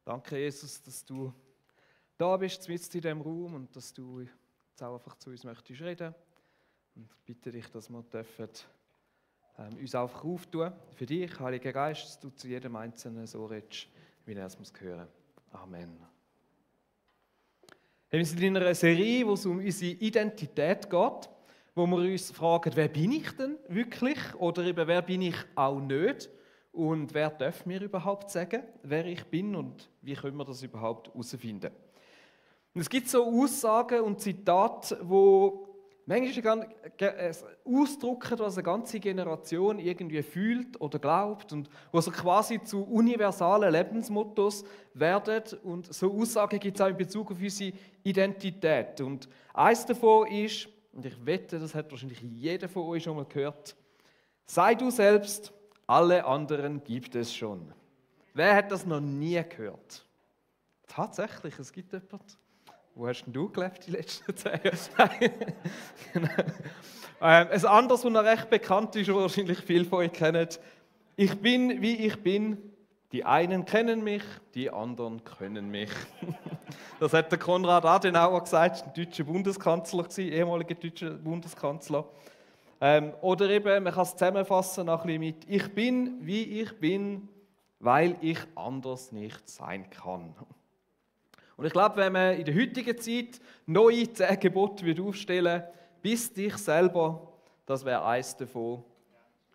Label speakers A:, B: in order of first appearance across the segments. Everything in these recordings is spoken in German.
A: Danke, Jesus, dass du da bist, mitten in diesem Raum und dass du jetzt auch einfach zu uns möchtest reden. Und ich bitte dich, dass wir dürfen, uns einfach auftun für dich, Heiliger Geist, dass du zu jedem Einzelnen so redest, wie er es muss hören. Amen. Wir sind in einer Serie, wo es um unsere Identität geht, wo wir uns fragen, wer bin ich denn wirklich oder eben wer bin ich auch nicht und wer darf mir überhaupt sagen, wer ich bin und wie können wir das überhaupt herausfinden. Und es gibt so Aussagen und Zitate, wo manchmal ausdrücken, was eine ganze Generation irgendwie fühlt oder glaubt und wo so quasi zu universalen Lebensmottos werden. Und so Aussagen gibt es auch in Bezug auf unsere Identität. Und eines davon ist, und ich wette, das hat wahrscheinlich jeder von euch schon mal gehört, sei du selbst, alle anderen gibt es schon. Wer hat das noch nie gehört? Tatsächlich, es gibt jemanden. Wo hast denn du gelebt die letzten 10 Jahre? Genau. Ein anderes, das noch recht bekannt ist, was wahrscheinlich viele von euch kennen. Ich bin, wie ich bin. Die einen kennen mich, die anderen können mich. Das hat der Konrad Adenauer gesagt, ein deutscher Bundeskanzler, ehemaliger deutscher Bundeskanzler. Oder eben, man kann es zusammenfassen nach ein bisschen mit ich bin, wie ich bin, weil ich anders nicht sein kann. Und ich glaube, wenn man in der heutigen Zeit neue 10 Gebote aufstellen würde, bist dich selber, das wäre eins davon.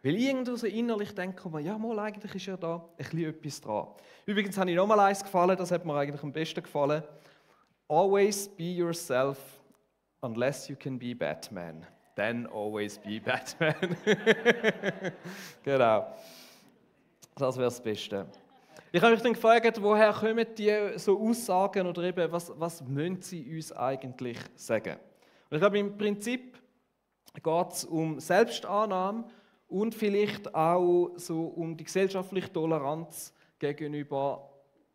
A: Weil irgendwo so innerlich denkt man, ja mal, eigentlich ist ja da ein bisschen etwas dran. Übrigens habe ich noch mal eins gefallen, das hat mir eigentlich am besten gefallen. Always be yourself, unless you can be Batman. Then always be Batman. Genau. Das wäre das Beste. Ich habe mich dann gefragt, woher kommen die so Aussagen oder eben, was müssen sie uns eigentlich sagen? Und ich glaube, im Prinzip geht es um Selbstannahme und vielleicht auch so um die gesellschaftliche Toleranz gegenüber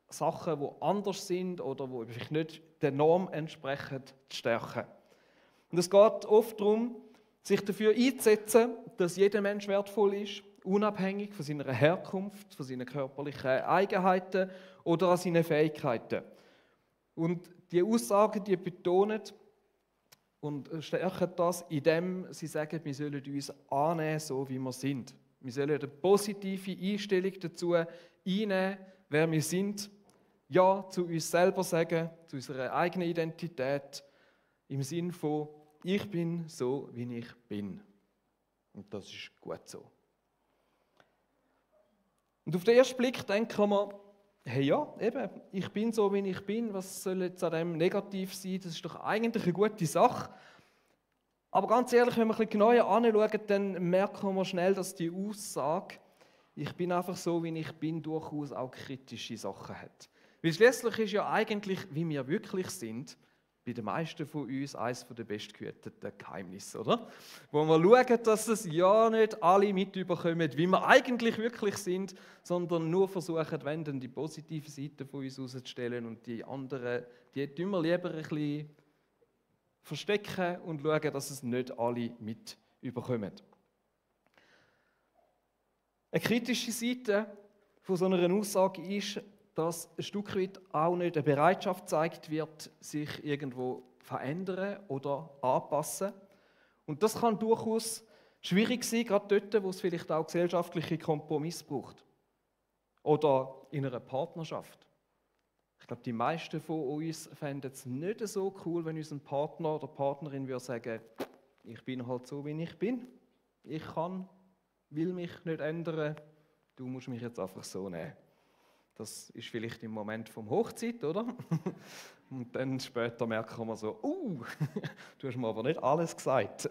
A: Sachen, die anders sind oder die vielleicht nicht der Norm entsprechen, zu stärken. Und es geht oft darum, sich dafür einzusetzen, dass jeder Mensch wertvoll ist, unabhängig von seiner Herkunft, von seinen körperlichen Eigenheiten oder an seinen Fähigkeiten. Und die Aussagen, die betonen und stärken das, indem sie sagen, wir sollen uns annehmen, so wie wir sind. Wir sollen eine positive Einstellung dazu einnehmen, wer wir sind. Ja, zu uns selber sagen, zu unserer eigenen Identität, im Sinn von, ich bin so, wie ich bin. Und das ist gut so. Und auf den ersten Blick denken wir, hey ja, eben, ich bin so, wie ich bin, was soll jetzt an dem negativ sein? Das ist doch eigentlich eine gute Sache. Aber ganz ehrlich, wenn wir ein bisschen genauer anschauen, dann merken wir schnell, dass die Aussage, ich bin einfach so, wie ich bin, durchaus auch kritische Sachen hat. Weil schließlich ist ja eigentlich, wie wir wirklich sind, bei den meisten von uns eines der bestgehüteten Geheimnisse, oder? Wo wir schauen, dass es ja nicht alle mitbekommen, wie wir eigentlich wirklich sind, sondern nur versuchen, wenn dann die positive Seite von uns herauszustellen und die anderen, die tun wir lieber ein bisschen verstecken und schauen, dass es nicht alle mitbekommen. Eine kritische Seite von so einer Aussage ist, dass ein Stück weit auch nicht eine Bereitschaft gezeigt wird, sich irgendwo verändern oder anpassen. Und das kann durchaus schwierig sein, gerade dort, wo es vielleicht auch gesellschaftliche Kompromisse braucht. Oder in einer Partnerschaft. Ich glaube, die meisten von uns fänden es nicht so cool, wenn unser Partner oder Partnerin würde sagen, ich bin halt so, wie ich bin. Ich will mich nicht ändern. Du musst mich jetzt einfach so nehmen. Das ist vielleicht im Moment vom Hochzeit, oder? Und dann später merken wir so, du hast mir aber nicht alles gesagt.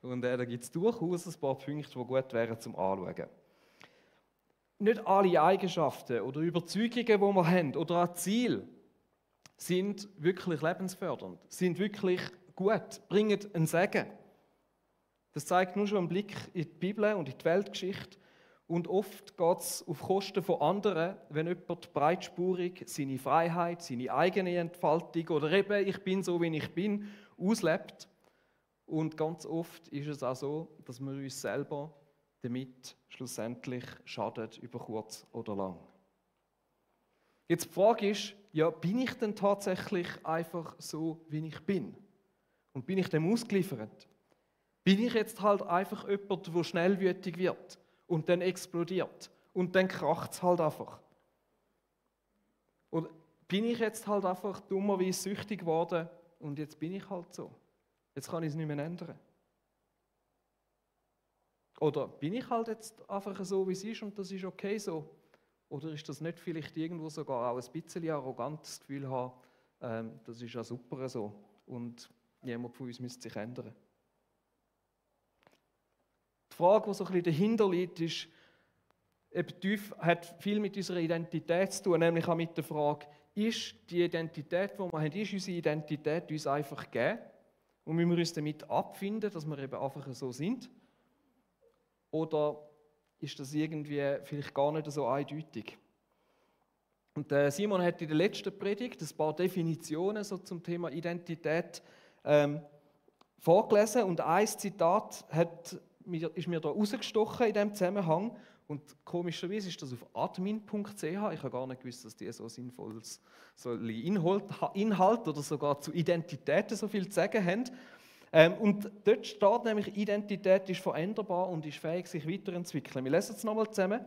A: Und da gibt es durchaus ein paar Punkte, die gut wären zum Anschauen. Nicht alle Eigenschaften oder Überzeugungen, die wir haben, oder auch Ziele, sind wirklich lebensfördernd, sind wirklich gut, bringen einen Segen. Das zeigt nur schon ein Blick in die Bibel und in die Weltgeschichte. Und oft geht es auf Kosten von anderen, wenn jemand breitspurig seine Freiheit, seine eigene Entfaltung oder eben ich bin so, wie ich bin, auslebt. Und ganz oft ist es auch so, dass wir uns selber damit schlussendlich schadet, über kurz oder lang. Jetzt die Frage ist, ja, bin ich denn tatsächlich einfach so, wie ich bin? Und bin ich dem ausgeliefert? Bin ich jetzt halt einfach jemand, der schnell wütig wird und dann explodiert und dann kracht es halt einfach? Oder bin ich jetzt halt einfach dummerweise süchtig geworden und jetzt bin ich halt so? Jetzt kann ich es nicht mehr ändern. Oder bin ich halt jetzt einfach so, wie es ist und das ist okay so? Oder ist das nicht vielleicht irgendwo sogar auch ein bisschen arrogant, das Gefühl haben, das ist ja super so und niemand von uns müsste sich ändern? Die Frage, die so ein bisschen dahinter liegt, ist, hat viel mit unserer Identität zu tun, nämlich auch mit der Frage, ist die Identität, die wir haben, ist unsere Identität uns einfach gegeben und müssen wir uns damit abfinden, dass wir eben einfach so sind? Oder ist das irgendwie vielleicht gar nicht so eindeutig? Und Simon hat in der letzten Predigt ein paar Definitionen so zum Thema Identität vorgelesen und ein Zitat ist mir da rausgestochen in diesem Zusammenhang. Und komischerweise ist das auf admin.ch. Ich habe gar nicht gewusst, dass die so sinnvolles Inhalt oder sogar zu Identitäten so viel zu sagen haben. Und dort steht nämlich, Identität ist veränderbar und ist fähig, sich weiterzuentwickeln. Wir lesen es nochmal zusammen.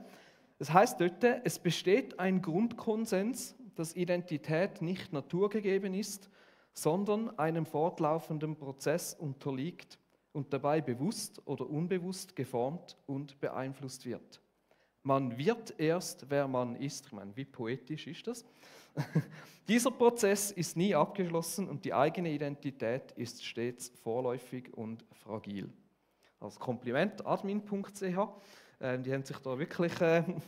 A: Es heißt dort, es besteht ein Grundkonsens, dass Identität nicht naturgegeben ist, sondern einem fortlaufenden Prozess unterliegt und dabei bewusst oder unbewusst geformt und beeinflusst wird. Man wird erst, wer man ist. Ich meine, wie poetisch ist das? Dieser Prozess ist nie abgeschlossen und die eigene Identität ist stets vorläufig und fragil. Als Kompliment admin.ch. Die haben sich da wirklich, habe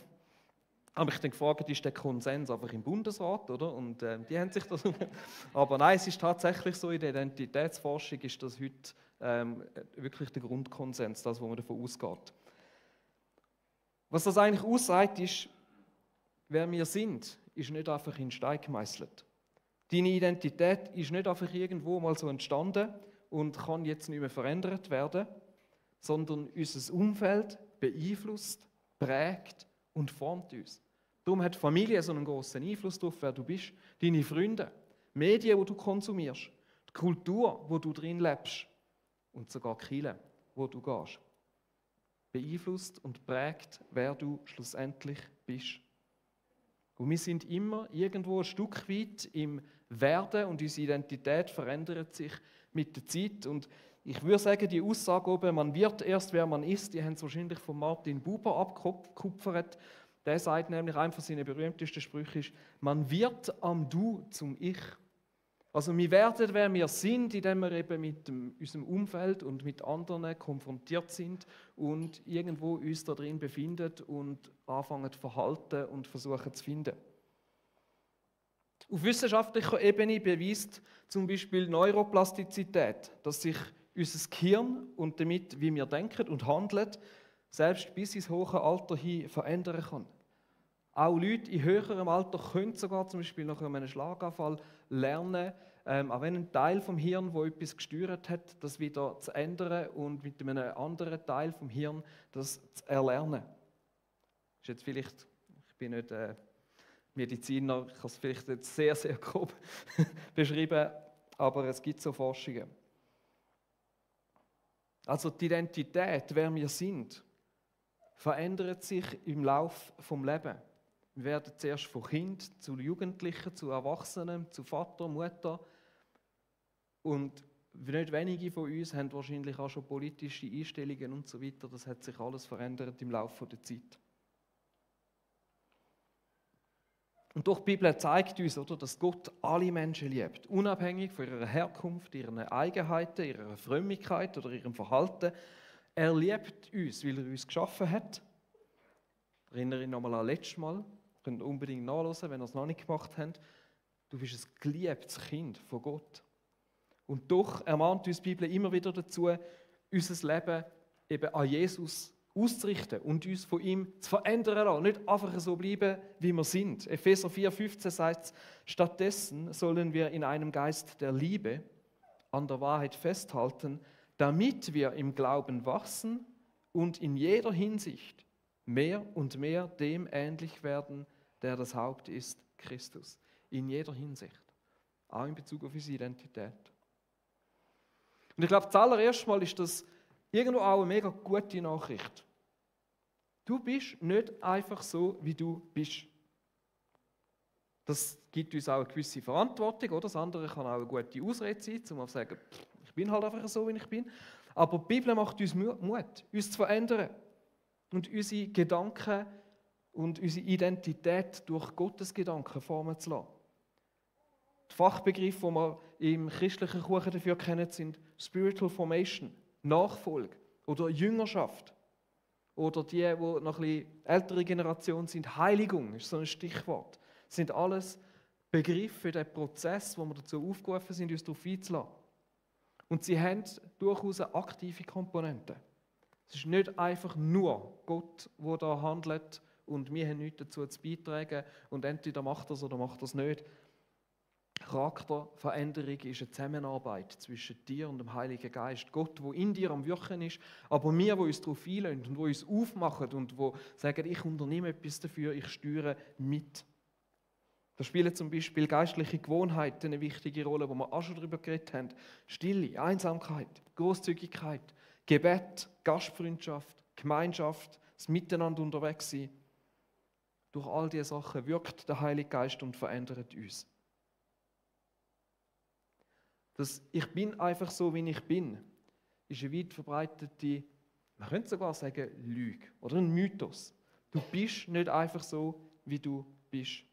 A: ich dann gefragt, ist der Konsens einfach im Bundesrat, oder? Und die haben sich das, aber nein, es ist tatsächlich so, in der Identitätsforschung ist das heute wirklich der Grundkonsens, das, wo man davon ausgeht. Was das eigentlich aussagt, ist, wer wir sind, ist nicht einfach in Stein gemeißelt. Deine Identität ist nicht einfach irgendwo mal so entstanden und kann jetzt nicht mehr verändert werden, sondern unser Umfeld beeinflusst, prägt und formt uns. Darum hat Familie so einen grossen Einfluss darauf, wer du bist, deine Freunde, Medien, die du konsumierst, die Kultur, wo du drin lebst und sogar die Kirche, wo du gehst. Beeinflusst und prägt, wer du schlussendlich bist. Und wir sind immer irgendwo ein Stück weit im Werden und unsere Identität verändert sich mit der Zeit. Und ich würde sagen, die Aussage oben, man wird erst, wer man ist, die haben es wahrscheinlich von Martin Buber abgekupfert. Der sagt nämlich, einer von seinen berühmtesten Sprüche ist, man wird am Du zum Ich. Also wir werden, wer wir sind, indem wir eben mit unserem Umfeld und mit anderen konfrontiert sind und irgendwo uns da drin befinden und anfangen zu verhalten und versuchen zu finden. Auf wissenschaftlicher Ebene beweist zum Beispiel Neuroplastizität, dass sich unser Gehirn und damit, wie wir denken und handeln, selbst bis ins hohe Alter hin verändern kann. Auch Leute in höherem Alter können sogar zum Beispiel nach einem Schlaganfall lernen, auch wenn ein Teil vom Hirn, wo etwas gesteuert hat, das wieder zu ändern und mit einem anderen Teil vom Hirn das zu erlernen. Ist jetzt vielleicht, ich bin nicht Mediziner, ich habe es vielleicht jetzt sehr, sehr grob beschrieben, aber es gibt so Forschungen. Also die Identität, wer wir sind, verändert sich im Laufe des Lebens. Wir werden zuerst von Kind zu Jugendlichen, zu Erwachsenen, zu Vater, Mutter. Und nicht wenige von uns haben wahrscheinlich auch schon politische Einstellungen und so weiter. Das hat sich alles verändert im Laufe der Zeit. Und doch die Bibel zeigt uns, oder, dass Gott alle Menschen liebt, unabhängig von ihrer Herkunft, ihren Eigenheiten, ihrer Frömmigkeit oder ihrem Verhalten. Er liebt uns, weil er uns geschaffen hat. Ich erinnere mich nochmal an letztes Mal. Ihr könnt unbedingt nachhören, wenn ihr es noch nicht gemacht habt. Du bist ein geliebtes Kind von Gott. Und doch ermahnt uns die Bibel immer wieder dazu, unser Leben eben an Jesus auszurichten und uns von ihm zu verändern lassen. Nicht einfach so bleiben, wie wir sind. Epheser 4,15 sagt, stattdessen sollen wir in einem Geist der Liebe an der Wahrheit festhalten, damit wir im Glauben wachsen und in jeder Hinsicht mehr und mehr dem ähnlich werden, der das Haupt ist, Christus. In jeder Hinsicht. Auch in Bezug auf unsere Identität. Und ich glaube, zuallererst mal ist das irgendwo auch eine mega gute Nachricht. Du bist nicht einfach so, wie du bist. Das gibt uns auch eine gewisse Verantwortung, oder? Das andere kann auch eine gute Ausrede sein, um zu sagen, ich bin halt einfach so, wie ich bin. Aber die Bibel macht uns Mut, uns zu verändern und unsere Gedanken und unsere Identität durch Gottes Gedanken formen zu lassen. Die Fachbegriffe, die wir im christlichen Kuchen dafür kennen, sind Spiritual Formation, Nachfolge oder Jüngerschaft. Oder die noch ein bisschen ältere Generation sind, Heiligung, ist so ein Stichwort. Das sind alles Begriffe für den Prozess, wo wir dazu aufgerufen sind, uns darauf einzulassen. Und sie haben durchaus eine aktive Komponente. Es ist nicht einfach nur Gott, der da handelt und wir haben nichts dazu zu beitragen und entweder macht das oder macht das nicht. Charakterveränderung ist eine Zusammenarbeit zwischen dir und dem Heiligen Geist. Gott, der in dir am Wirken ist, aber wir, die uns darauf einlassen und die uns aufmachen und die sagen, ich unternehme etwas dafür, ich steuere mit. Da spielen zum Beispiel geistliche Gewohnheiten eine wichtige Rolle, wo wir auch schon darüber geredet haben. Stille, Einsamkeit, Großzügigkeit, Gebet, Gastfreundschaft, Gemeinschaft, das Miteinander unterwegs sein. Durch all diese Sachen wirkt der Heilige Geist und verändert uns. Das Ich bin einfach so, wie ich bin, ist eine weit verbreitete, man könnte sogar sagen, Lüge oder ein Mythos. Du bist nicht einfach so, wie du bist.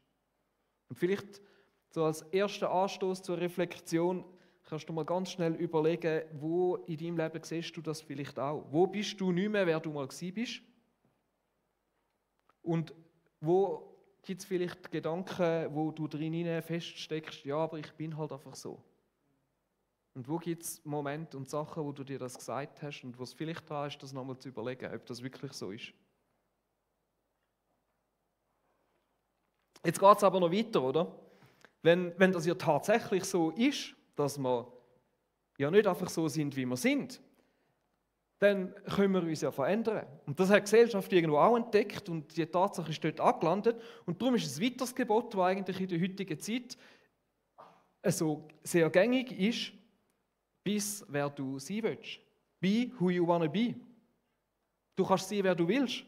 A: Und vielleicht so als erster Anstoß zur Reflexion kannst du mal ganz schnell überlegen, wo in deinem Leben siehst du das vielleicht auch. Wo bist du nicht mehr, wer du mal gewesen bist? Und wo gibt es vielleicht Gedanken, wo du drin feststeckst, ja, aber ich bin halt einfach so. Und wo gibt es Momente und Sachen, wo du dir das gesagt hast und wo es vielleicht dran ist, das nochmal zu überlegen, ob das wirklich so ist. Jetzt geht es aber noch weiter, oder? Wenn das ja tatsächlich so ist, dass wir ja nicht einfach so sind, wie wir sind, dann können wir uns ja verändern. Und das hat die Gesellschaft irgendwo auch entdeckt und die Tatsache ist dort angelandet. Und darum ist es ein weiteres Gebot, das eigentlich in der heutigen Zeit so sehr gängig ist, bis wer du sein willst. Be who you wanna be. Du kannst sein, wer du willst.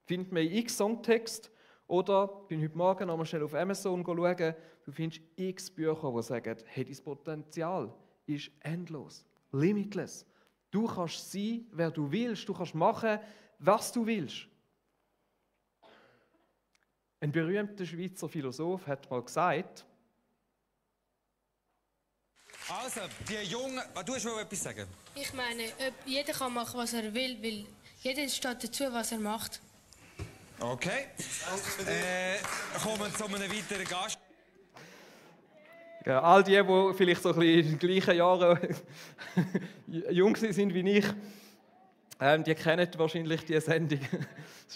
A: Findet man in x Songtext oder bin heute Morgen noch mal schnell auf Amazon schauen, du findest x Bücher, die sagen, hey, dein Potenzial ist endlos, limitless. Du kannst sein, wer du willst, du kannst machen, was du willst. Ein berühmter Schweizer Philosoph hat mal gesagt,
B: also, die Jungen... Du hast etwas sagen?
C: Ich meine, jeder kann machen, was er will, weil jeder steht dazu, was er macht.
B: Okay. Kommen wir zu einem weiteren Gast.
A: Ja, all die vielleicht so ein bisschen in den gleichen Jahren jung sind wie ich, die kennen wahrscheinlich diese Sendung.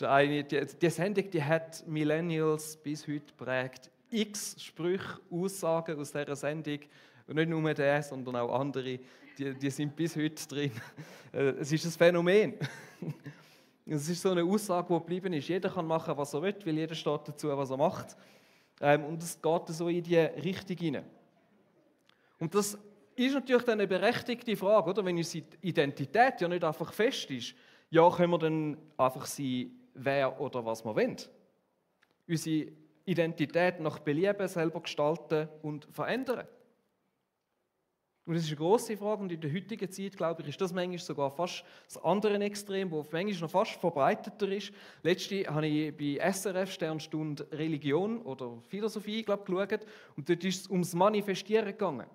A: Das ist die Sendung, die hat Millennials bis heute geprägt. X Sprüche, Aussagen aus dieser Sendung. Und nicht nur der, sondern auch andere, die sind bis heute drin. Es ist ein Phänomen. Es ist so eine Aussage, die geblieben ist. Jeder kann machen, was er will, weil jeder steht dazu, was er macht. Und es geht so in die Richtung hinein. Und das ist natürlich dann eine berechtigte Frage, oder? Wenn unsere Identität ja nicht einfach fest ist, ja, können wir dann einfach sein, wer oder was wir wollen. Unsere Identität nach Belieben selber gestalten und verändern. Und das ist eine grosse Frage und in der heutigen Zeit, glaube ich, ist das manchmal sogar fast das andere Extrem, das manchmal noch fast verbreiteter ist. Letztens habe ich bei SRF Sternstunde Religion oder Philosophie, geschaut und dort ist es ums Manifestieren gegangen.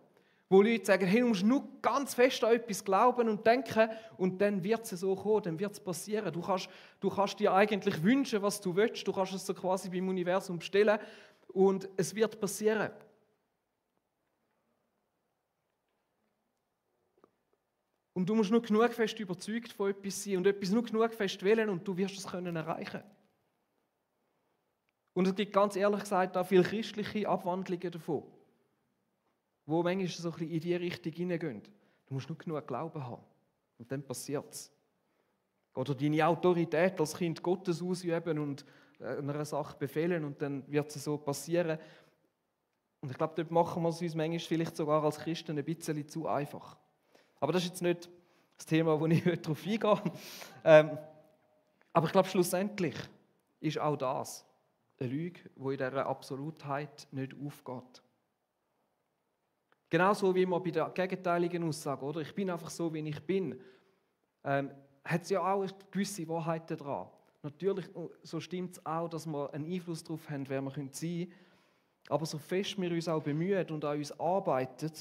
A: Wo Leute sagen, hey, du musst nur ganz fest an etwas glauben und denken und dann wird es so kommen, dann wird es passieren. Du kannst dir eigentlich wünschen, was du willst, du kannst es so quasi beim Universum bestellen und es wird passieren. Und du musst nur genug fest überzeugt von etwas sein und etwas nur genug fest wählen und du wirst es können erreichen. Und es gibt ganz ehrlich gesagt auch viele christliche Abwandlungen davon, wo manchmal so ein bisschen in diese Richtung hineingehen. Du musst nur genug Glauben haben und dann passiert es. Oder deine Autorität als Kind Gottes ausüben und einer Sache befehlen und dann wird es so passieren. Und ich glaube, dort machen wir es uns manchmal vielleicht sogar als Christen ein bisschen zu einfach. Aber das ist jetzt nicht das Thema, wo ich heute darauf eingehe. Aber ich glaube, schlussendlich ist auch das eine Lüge, die in dieser Absolutheit nicht aufgeht. Genauso wie man bei der gegenteiligen Aussage, oder? Ich bin einfach so, wie ich bin, hat es ja auch gewisse Wahrheiten dran. Natürlich, so stimmt es auch, dass wir einen Einfluss darauf haben, wer wir sein können. Aber so fest wir uns auch bemühen und an uns arbeiten,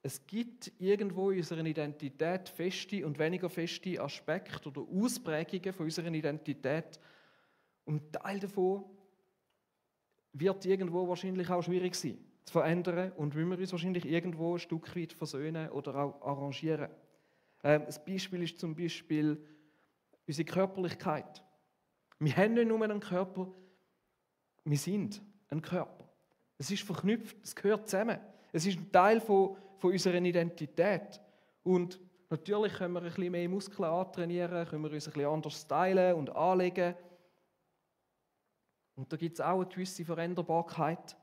A: es gibt irgendwo in unserer Identität feste und weniger feste Aspekte oder Ausprägungen von unserer Identität. Und ein Teil davon wird irgendwo wahrscheinlich auch schwierig sein zu verändern und müssen wir uns wahrscheinlich irgendwo ein Stück weit versöhnen oder auch arrangieren. Ein Beispiel ist zum Beispiel unsere Körperlichkeit. Wir haben nicht nur einen Körper, wir sind ein Körper. Es ist verknüpft, es gehört zusammen. Es ist ein Teil von unserer Identität. Und natürlich können wir ein bisschen mehr Muskeln antrainieren, können wir uns ein bisschen anders stylen und anlegen. Und da gibt es auch eine gewisse Veränderbarkeit.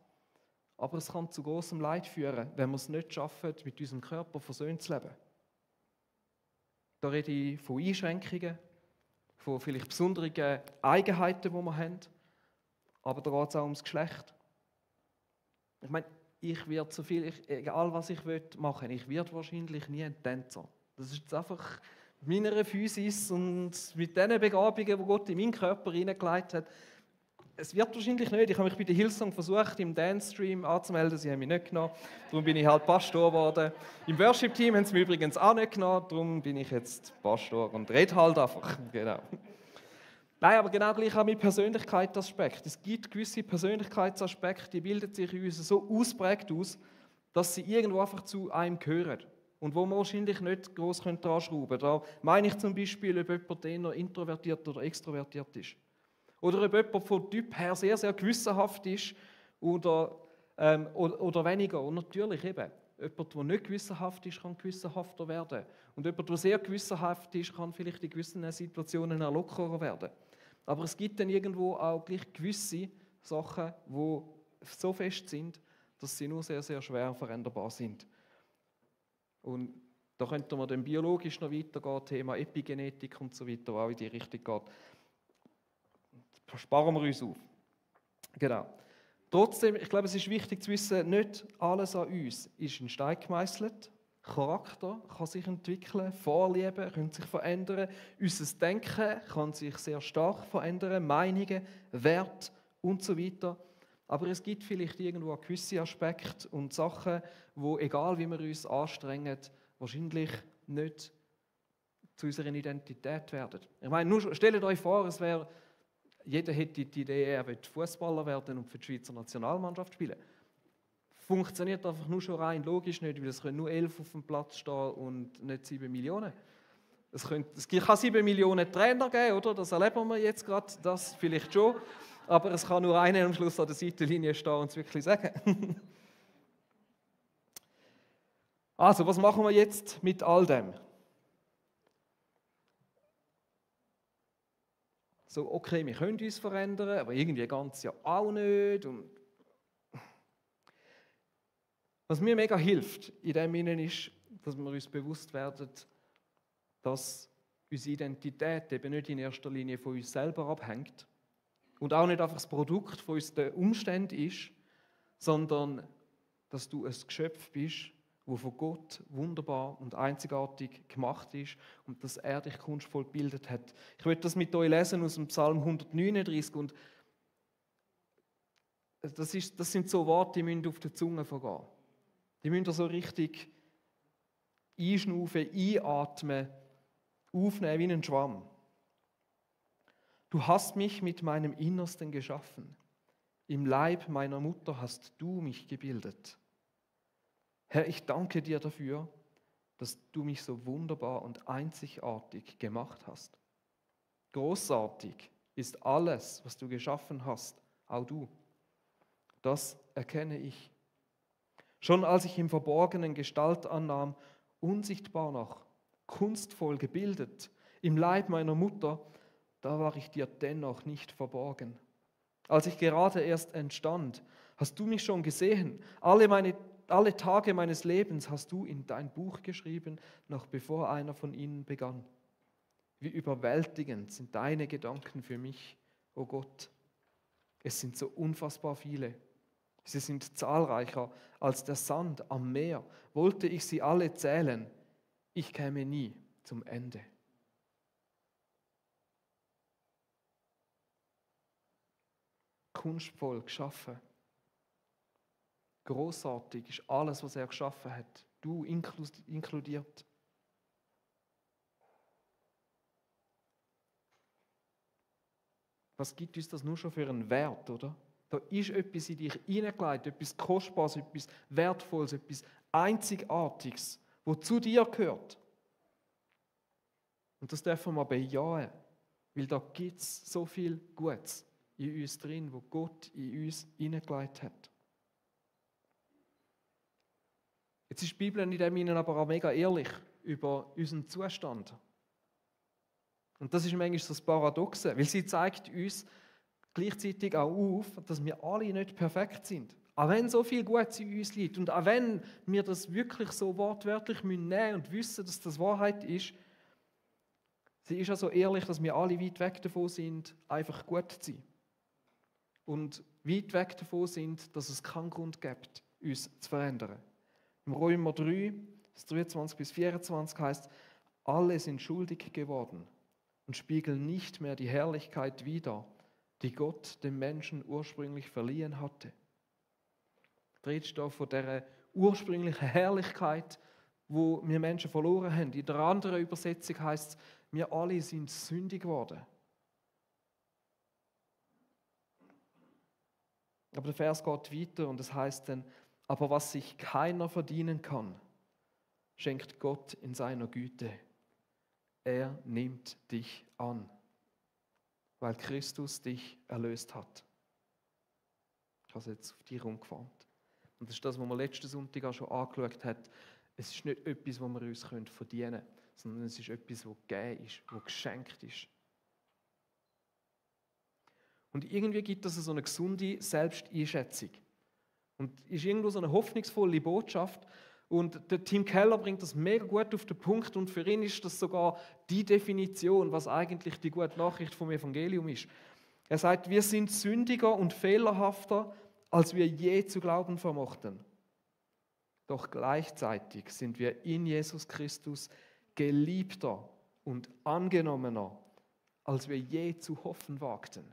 A: Aber es kann zu großem Leid führen, wenn wir es nicht schaffen, mit unserem Körper versöhnt zu leben. Da rede ich von Einschränkungen, von vielleicht besonderen Eigenheiten, die wir haben. Aber da geht es auch ums Geschlecht. Ich meine, ich werde so viel, egal was ich machen will, ich werde wahrscheinlich nie ein Tänzer. Das ist jetzt einfach mit meiner Physis und mit den Begabungen, die Gott in meinen Körper hineingelegt hat. Es wird wahrscheinlich nicht. Ich habe mich bei der Hillsong versucht, im Dance-Stream anzumelden. Sie haben mich nicht genommen. Darum bin ich halt Pastor geworden. Im Worship-Team haben sie mich übrigens auch nicht genommen. Darum bin ich jetzt Pastor und rede halt einfach. Genau. Nein, aber genau gleich auch mit Persönlichkeitsaspekt. Es gibt gewisse Persönlichkeitsaspekte, die bilden sich in uns so ausprägt aus, dass sie irgendwo einfach zu einem gehören. Und wo man wahrscheinlich nicht gross dran schrauben könnte. Da meine ich zum Beispiel, ob jemand eher introvertiert oder extrovertiert ist. Oder ob jemand vom Typ her sehr, sehr gewissenhaft ist oder weniger. Und natürlich eben, jemand, der nicht gewissenhaft ist, kann gewissenhafter werden. Und jemand, der sehr gewissenhaft ist, kann vielleicht in gewissen Situationen auch lockerer werden. Aber es gibt dann irgendwo auch gleich gewisse Sachen, die so fest sind, dass sie nur sehr, sehr schwer veränderbar sind. Und da könnte man dann biologisch noch weitergehen, Thema Epigenetik und so weiter, was auch in die Richtung geht. Das sparen wir uns auf. Genau. Trotzdem, ich glaube, es ist wichtig zu wissen, nicht alles an uns ist in Stein gemeißelt. Charakter kann sich entwickeln, Vorlieben können sich verändern, unser Denken kann sich sehr stark verändern, Meinungen, Werte und so weiter. Aber es gibt vielleicht irgendwo gewisse Aspekte und Sachen, wo, egal wie wir uns anstrengen, wahrscheinlich nicht zu unserer Identität werden. Ich meine, nur stellt euch vor, jeder hätte die Idee, er will Fußballer werden und für die Schweizer Nationalmannschaft spielen. Funktioniert einfach nur schon rein logisch nicht, weil es können nur 11 auf dem Platz stehen und nicht 7 Millionen. Es kann 7 Millionen Trainer geben, oder? Das erleben wir jetzt gerade, das vielleicht schon. Aber es kann nur einer am Schluss an der Seitenlinie stehen und es wirklich sagen. Also, was machen wir jetzt mit all dem? So, okay, wir können uns verändern, aber irgendwie ganz ja auch nicht. Und was mir mega hilft in dem Innen ist, dass wir uns bewusst werden, dass unsere Identität eben nicht in erster Linie von uns selber abhängt und auch nicht einfach das Produkt von unseren Umständen ist, sondern dass du ein Geschöpf bist, das von Gott wunderbar und einzigartig gemacht ist und dass er dich kunstvoll gebildet hat. Ich möchte das mit euch lesen aus dem Psalm 139 und das sind so Worte, die müssen auf der Zunge vergehen. Die müsst ihr so richtig einschnaufen, einatmen, aufnehmen wie einen Schwamm. Du hast mich mit meinem Innersten geschaffen. Im Leib meiner Mutter hast du mich gebildet. Herr, ich danke dir dafür, dass du mich so wunderbar und einzigartig gemacht hast. Großartig ist alles, was du geschaffen hast, auch du. Das erkenne ich. Schon als ich im Verborgenen Gestalt annahm, unsichtbar noch, kunstvoll gebildet, Im Leib meiner Mutter, da war ich dir dennoch nicht verborgen. Als ich gerade erst entstand, hast du mich schon gesehen. Alle Tage meines Lebens hast du in dein Buch geschrieben, noch bevor einer von ihnen begann. Wie überwältigend sind deine Gedanken für mich, o Gott. Es sind so unfassbar viele. Sie sind zahlreicher als der Sand am Meer. Wollte ich sie alle zählen, ich käme nie zum Ende. Kunstvoll geschaffen. Großartig ist alles, was er geschaffen hat. Du inkludiert. Was gibt uns das nur schon für einen Wert, oder? Da ist etwas in dich hineingelegt, etwas Kostbares, etwas Wertvolles, etwas Einzigartiges, das zu dir gehört. Und das dürfen wir bejahen, weil da gibt es so viel Gutes in uns drin, wo Gott in uns hineingelegt hat. Jetzt ist die Bibel in dem Sinne aber auch mega ehrlich über unseren Zustand. Und das ist manchmal so das Paradoxe, weil sie zeigt uns gleichzeitig auch auf, dass wir alle nicht perfekt sind. Auch wenn so viel Gutes in uns liegt und auch wenn wir das wirklich so wortwörtlich nehmen müssen und wissen, dass das Wahrheit ist, sie ist ja so ehrlich, dass wir alle weit weg davon sind, einfach gut zu sein. Und weit weg davon sind, dass es keinen Grund gibt, uns zu verändern. Im Römer 3, 23 bis 24 heißt, alle sind schuldig geworden und spiegeln nicht mehr die Herrlichkeit wider, die Gott dem Menschen ursprünglich verliehen hatte. Die Rede ist da von dieser ursprünglichen Herrlichkeit, wo wir Menschen verloren haben. In der anderen Übersetzung heißt es, wir alle sind sündig geworden. Aber der Vers geht weiter und es heißt dann, aber was sich keiner verdienen kann, schenkt Gott in seiner Güte. Er nimmt dich an, weil Christus dich erlöst hat. Ich habe es jetzt auf dich umgeformt. Und das ist das, was wir letzten Sonntag auch schon angeschaut haben. Es ist nicht etwas, was wir uns verdienen können, sondern es ist etwas, was gegeben ist, was geschenkt ist. Und irgendwie gibt es so eine gesunde Selbsteinschätzung. Und ist irgendwo so eine hoffnungsvolle Botschaft. Und der Tim Keller bringt das mega gut auf den Punkt. Und für ihn ist das sogar die Definition, was eigentlich die gute Nachricht vom Evangelium ist. Er sagt, wir sind sündiger und fehlerhafter, als wir je zu glauben vermochten. Doch gleichzeitig sind wir in Jesus Christus geliebter und angenommener, als wir je zu hoffen wagten.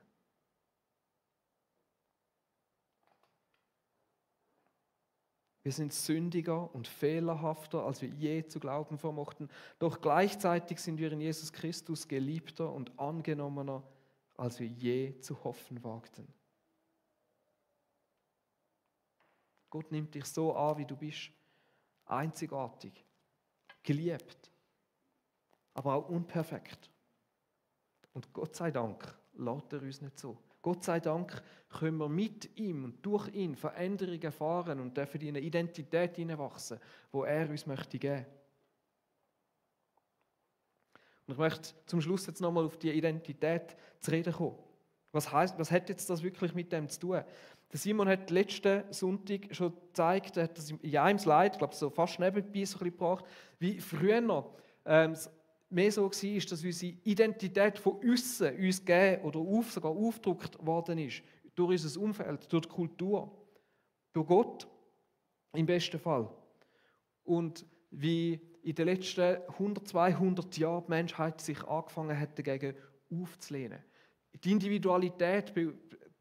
A: Wir sind sündiger und fehlerhafter, als wir je zu glauben vermochten. Doch gleichzeitig sind wir in Jesus Christus geliebter und angenommener, als wir je zu hoffen wagten. Gott nimmt dich so an, wie du bist. Einzigartig, geliebt, aber auch unperfekt. Und Gott sei Dank lässt er uns nicht so. Gott sei Dank können wir mit ihm und durch ihn Veränderungen erfahren und dürfen in eine Identität hineinwachsen, die er uns möchte geben. Und ich möchte zum Schluss jetzt nochmal auf die Identität zu reden kommen. Was hat jetzt das wirklich mit dem zu tun? Der Simon hat letzten Sonntag schon gezeigt, er hat das in einem Slide, ich glaube so fast nebenbei so ein bisschen gebracht, wie früher mehr so war, dass unsere Identität von außen uns gegeben oder sogar aufgedrückt worden ist. Durch unser Umfeld, durch die Kultur, durch Gott im besten Fall. Und wie in den letzten 100, 200 Jahren die Menschheit sich angefangen hat, dagegen aufzulehnen. Die Individualität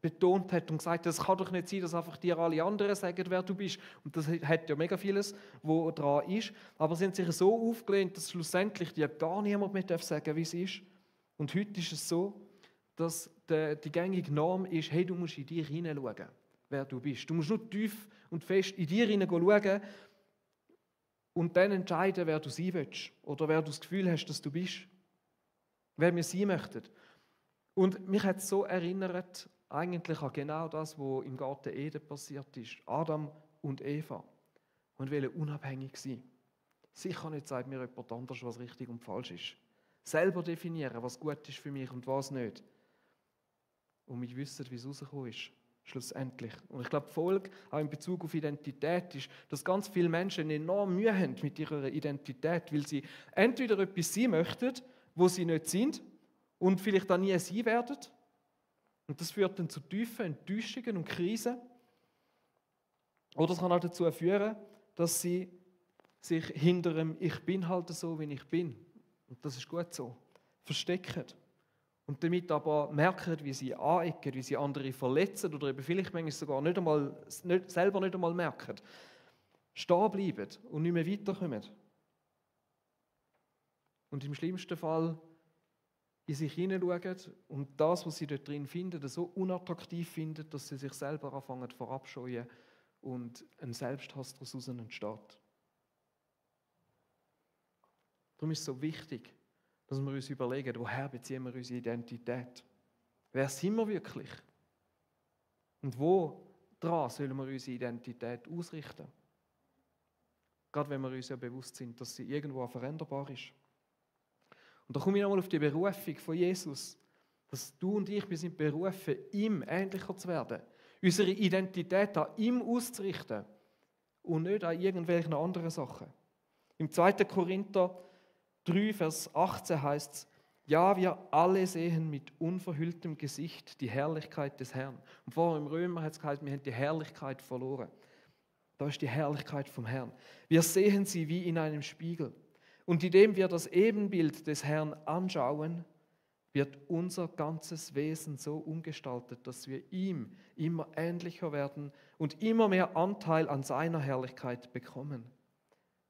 A: betont hat und gesagt, es kann doch nicht sein, dass einfach dir alle anderen sagen, wer du bist. Und das hat ja mega vieles, wo dran ist. Aber sie haben sich so aufgelehnt, dass schlussendlich dir gar niemand mehr sagen darf, wie es ist. Und heute ist es so, dass die gängige Norm ist, hey, du musst in dich hineinschauen, wer du bist. Du musst nur tief und fest in dir hineinschauen und dann entscheiden, wer du sein willst oder wer du das Gefühl hast, dass du bist. Wer wir sein möchten. Und mich hat es so erinnert, eigentlich an genau das, was im Garten Eden passiert ist. Adam und Eva. Und wollen unabhängig sein. Sicher nicht sagt mir jemand anders, was richtig und falsch ist. selber definieren, was gut ist für mich und was nicht. Und wir wissen, wie es rausgekommen ist, schlussendlich. Und ich glaube, die Folge, auch in Bezug auf Identität, ist, dass ganz viele Menschen enorm Mühe haben mit ihrer Identität, weil sie entweder etwas sein möchten, wo sie nicht sind und vielleicht auch nie sein werden. Und das führt dann zu tiefen Enttäuschungen und Krisen. Oder es kann auch dazu führen, dass sie sich hinter dem «Ich bin halt so, wie ich bin», und das ist gut so, verstecken. Und damit aber merken, wie sie anecken, wie sie andere verletzen oder eben vielleicht manchmal sogar selber nicht einmal merken. Stehen bleiben und nicht mehr weiterkommen. Und im schlimmsten Fall in sich hineinschauen und das, was sie dort drin finden, so unattraktiv finden, dass sie sich selber anfangen verabscheuen und ein Selbsthass daraus entsteht. Darum ist es so wichtig, dass wir uns überlegen, woher beziehen wir unsere Identität? Wer sind wir wirklich? Und wo dran sollen wir unsere Identität ausrichten? Gerade wenn wir uns ja bewusst sind, dass sie irgendwo veränderbar ist. Und da komme ich nochmal auf die Berufung von Jesus, dass du und ich, wir sind berufen, ihm ähnlicher zu werden, unsere Identität an ihm auszurichten und nicht an irgendwelchen anderen Sachen. Im 2. Korinther 3, Vers 18 heißt es: Ja, wir alle sehen mit unverhülltem Gesicht die Herrlichkeit des Herrn. Und vorher im Römer hat es geheißen, wir haben die Herrlichkeit verloren. Da ist die Herrlichkeit vom Herrn. Wir sehen sie wie in einem Spiegel. Und indem wir das Ebenbild des Herrn anschauen, wird unser ganzes Wesen so umgestaltet, dass wir ihm immer ähnlicher werden und immer mehr Anteil an seiner Herrlichkeit bekommen.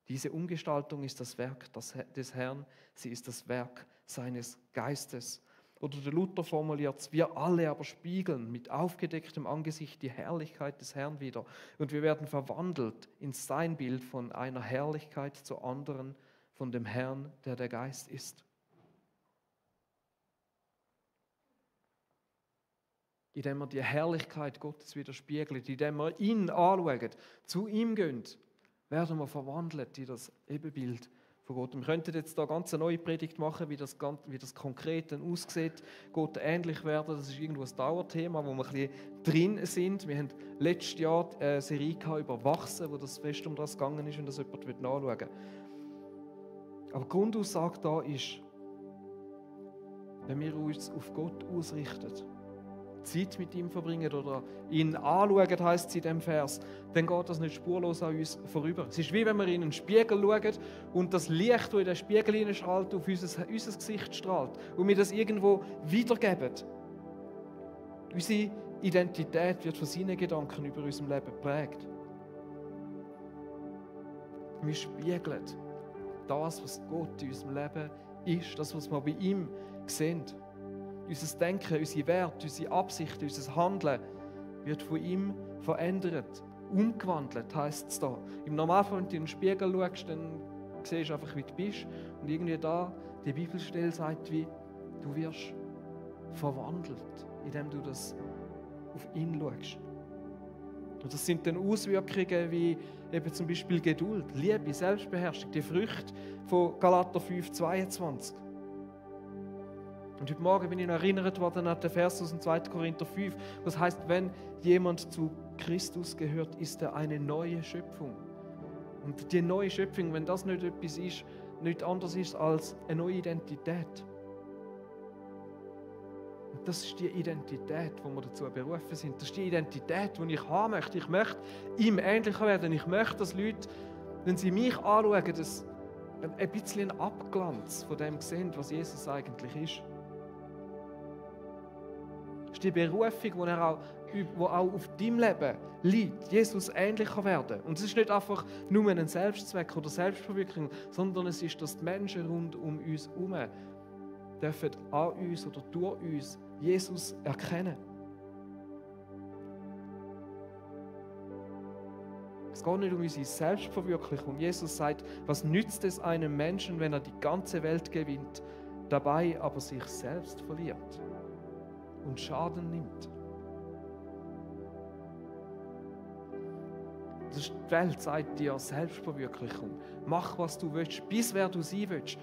A: Diese Umgestaltung ist das Werk des Herrn, sie ist das Werk seines Geistes. Oder der Luther formuliert es: Wir alle aber spiegeln mit aufgedecktem Angesicht die Herrlichkeit des Herrn wider und wir werden verwandelt in sein Bild von einer Herrlichkeit zur anderen, von dem Herrn, der Geist ist. Indem wir die Herrlichkeit Gottes widerspiegeln, indem wir ihn anschauen, zu ihm gehen, werden wir verwandelt in das Ebenbild von Gott. Wir könnten jetzt da ganz eine neue Predigt machen, wie das konkret dann aussieht, Gott ähnlich werden. Das ist irgendwo ein Dauerthema, wo wir ein bisschen drin sind. Wir haben letztes Jahr eine Serie über Wachsen, wo das fest um das gegangen ist und das jemand nachschauen will. Aber die Grundaussage da ist, wenn wir uns auf Gott ausrichten, Zeit mit ihm verbringen oder ihn anschauen, heisst es in diesem Vers, dann geht das nicht spurlos an uns vorüber. Es ist wie wenn wir in einen Spiegel schauen und das Licht, das in den Spiegel hineinstrahlt, auf unser Gesicht strahlt und wir das irgendwo wiedergeben. Unsere Identität wird von seinen Gedanken über unserem Leben geprägt. Wir spiegeln das, was Gott in unserem Leben ist, das, was wir bei ihm sehen. Unser Denken, unsere Werte, unsere Absichten, unser Handeln wird von ihm verändert, umgewandelt, heisst es da. Im Normalfall, wenn du in den Spiegel schaust, dann siehst du einfach, wie du bist. Und irgendwie da, die Bibelstelle sagt, wie du wirst verwandelt, indem du das auf ihn schaust. Und das sind dann Auswirkungen wie eben zum Beispiel Geduld, Liebe, Selbstbeherrschung, die Früchte von Galater 5, 22. Und heute Morgen bin ich noch erinnert worden an den Vers aus dem 2. Korinther 5, was heißt, wenn jemand zu Christus gehört, ist er eine neue Schöpfung. Und die neue Schöpfung, wenn das nicht etwas ist, nicht anders ist als eine neue Identität. Und das ist die Identität, wo wir dazu berufen sind. Das ist die Identität, die ich haben möchte. Ich möchte ihm ähnlicher werden. Ich möchte, dass Leute, wenn sie mich anschauen, das ein bisschen einen Abglanz von dem sehen, was Jesus eigentlich ist. Das ist die Berufung, die auch auf deinem Leben liegt, Jesus ähnlicher werden. Und es ist nicht einfach nur ein Selbstzweck oder Selbstverwirklichung, sondern es ist, dass die Menschen rund um uns herum dürfen an uns oder durch uns Jesus erkennen. Es geht nicht um unsere Selbstverwirklichung. Jesus sagt, was nützt es einem Menschen, wenn er die ganze Welt gewinnt, dabei aber sich selbst verliert und Schaden nimmt. Die Welt sagt dir Selbstverwirklichung. Mach, was du willst, bis wer du sein willst.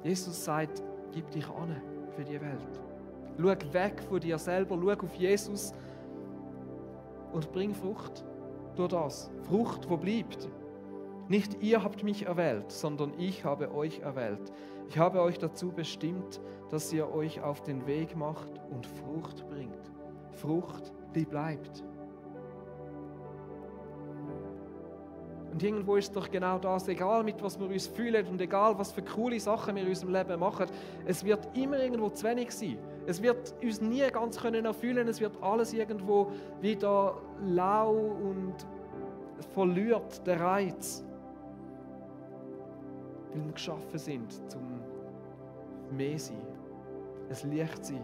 A: Jesus sagt, gib dich an für die Welt. Schau weg von dir selber, schau auf Jesus und bring Frucht durch das. Frucht, wo bleibt. Nicht ihr habt mich erwählt, sondern ich habe euch erwählt. Ich habe euch dazu bestimmt, dass ihr euch auf den Weg macht und Frucht bringt. Frucht, die bleibt. Und irgendwo ist doch genau das, egal mit was wir uns fühlen und egal was für coole Sachen wir in unserem Leben machen, es wird immer irgendwo zu wenig sein. Es wird uns nie ganz erfüllen, es wird alles irgendwo wieder lau und verliert den Reiz. Weil wir geschaffen sind, zum mehr sein, ein Licht sein.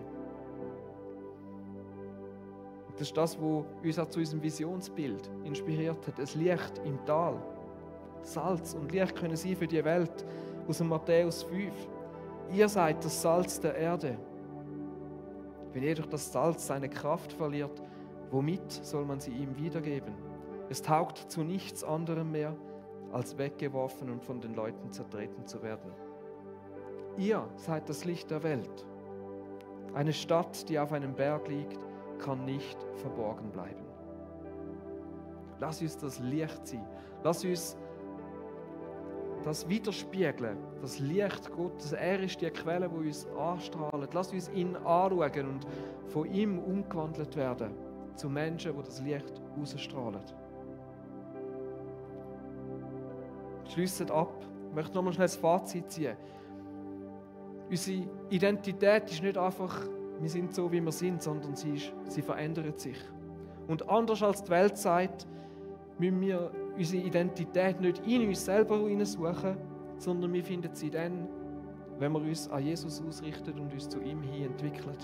A: Und das ist das, was uns auch zu unserem Visionsbild inspiriert hat. Ein Licht im Tal. Salz und Licht können sein für die Welt. Aus dem Matthäus 5. Ihr seid das Salz der Erde. Wenn jedoch das Salz seine Kraft verliert, womit soll man sie ihm wiedergeben? Es taugt zu nichts anderem mehr, als weggeworfen und von den Leuten zertreten zu werden. Ihr seid das Licht der Welt. Eine Stadt, die auf einem Berg liegt, kann nicht verborgen bleiben. Lass uns das Licht sein. Lass uns das widerspiegeln. Das Licht Gottes. Er ist die Quelle, die uns anstrahlt. Lass uns ihn anschauen und von ihm umgewandelt werden zu Menschen, die das Licht ausstrahlen. Schliessen ab. Ich möchte nochmal schnell das Fazit ziehen. Unsere Identität ist nicht einfach, wir sind so, wie wir sind, sondern sie verändert sich. Und anders als die Welt sagt, müssen wir unsere Identität nicht in uns selber suchen, sondern wir finden sie dann, wenn wir uns an Jesus ausrichten und uns zu ihm hin entwickeln.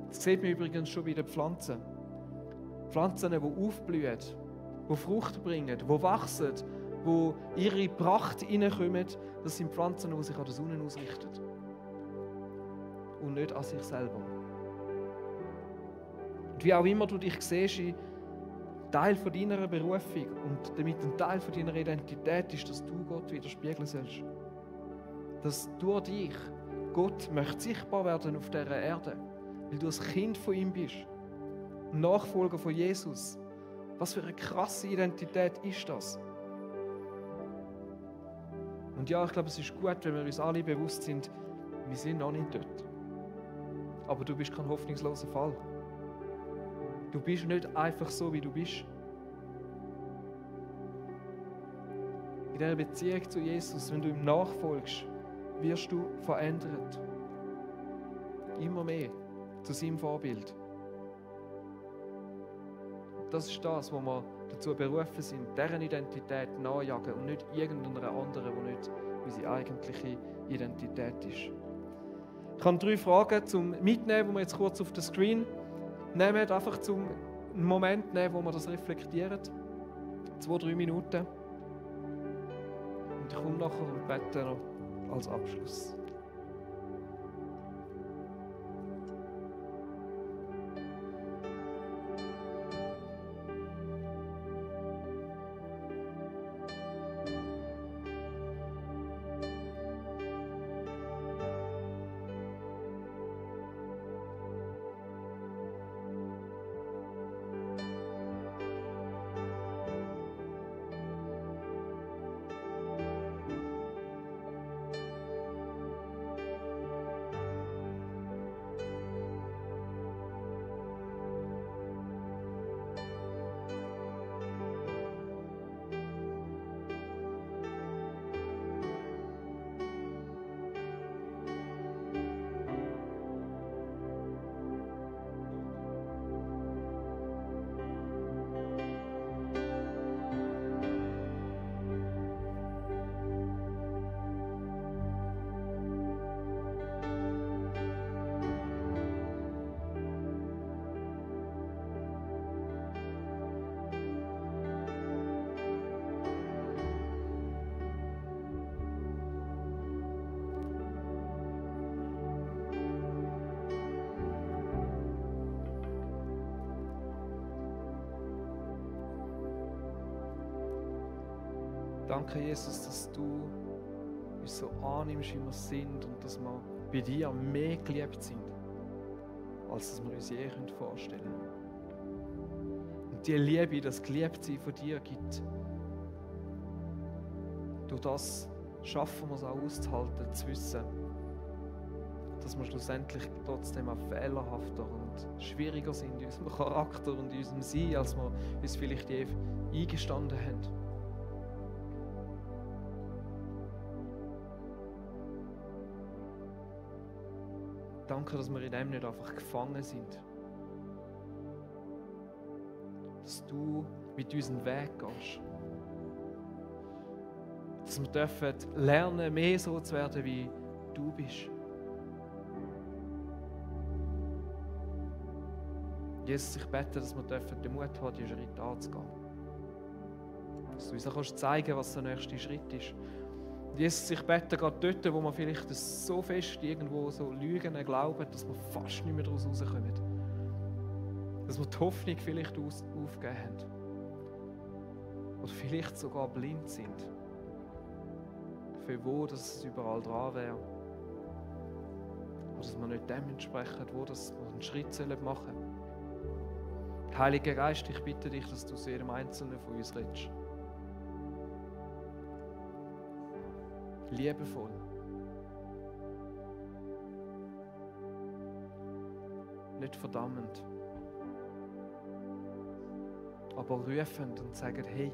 A: Das sieht man übrigens schon bei den Pflanzen. Pflanzen, die aufblühen, die Frucht bringen, die wachsen, die ihre Pracht hineinkommen, das sind Pflanzen, die sich an der Sonne ausrichten. Und nicht an sich selber. Und wie auch immer du dich siehst, Teil von deiner Berufung und damit ein Teil von deiner Identität ist, dass du Gott widerspiegeln sollst. Dass durch dich Gott möchte sichtbar werden auf dieser Erde, weil du ein Kind von ihm bist, ein Nachfolger von Jesus. Was für eine krasse Identität ist das? Und ja, ich glaube, es ist gut, wenn wir uns alle bewusst sind, wir sind noch nicht dort. Aber du bist kein hoffnungsloser Fall. Du bist nicht einfach so, wie du bist. In dieser Beziehung zu Jesus, wenn du ihm nachfolgst, wirst du verändert. Immer mehr zu seinem Vorbild. Das ist das, wo wir dazu berufen sind, deren Identität nachjagen und nicht irgendeiner anderen, die nicht unsere eigentliche Identität ist. Ich habe 3 Fragen zum Mitnehmen, die wir jetzt kurz auf den Screen nehmen, einfach zum einen Moment nehmen, wo wir das reflektieren. 2-3 Minuten. Und ich komme nachher und bete noch als Abschluss. Danke, Jesus, dass du uns so annimmst, wie wir sind und dass wir bei dir mehr geliebt sind, als dass wir uns je vorstellen können. Und die Liebe, das Geliebtsein von dir gibt, durch das schaffen wir es auch auszuhalten, zu wissen, dass wir schlussendlich trotzdem auch fehlerhafter und schwieriger sind in unserem Charakter und in unserem Sein, als wir uns vielleicht je eingestanden haben. Danke, dass wir in dem nicht einfach gefangen sind. Dass du mit unseren Weg gehst. Dass wir dürfen lernen, mehr so zu werden, wie du bist. Jesus, ich bete, dass wir den Mut haben, diesen Schritt anzugehen. Dass du uns auch zeigen kannst, was der nächste Schritt ist. Und Jesus, ich bete gerade dort, wo wir vielleicht so fest irgendwo so Lügen glauben, dass wir fast nicht mehr daraus rauskommen. Dass wir die Hoffnung vielleicht aufgegeben haben. Oder vielleicht sogar blind sind. Für wo es überall dran wäre. Oder dass wir nicht dementsprechend, wo das wir einen Schritt machen sollen. Heiliger Geist, ich bitte dich, dass du zu jedem Einzelnen von uns redest. Liebevoll. Nicht verdammend. Aber rufend und sagen, hey,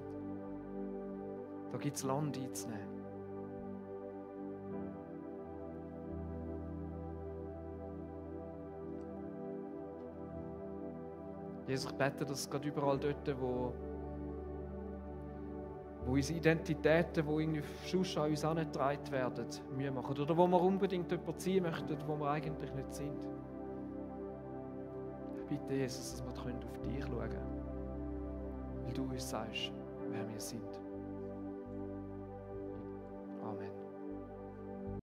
A: da gibt es Land einzunehmen. Jesus, ich bete, dass gerade überall dort, wo unsere Identitäten, die irgendwie sonst an uns herangetragen werden, Mühe machen. Oder wo wir unbedingt jemanden ziehen möchten, wo wir eigentlich nicht sind. Ich bitte, Jesus, dass wir auf dich schauen können. Weil du uns sagst, wer wir sind.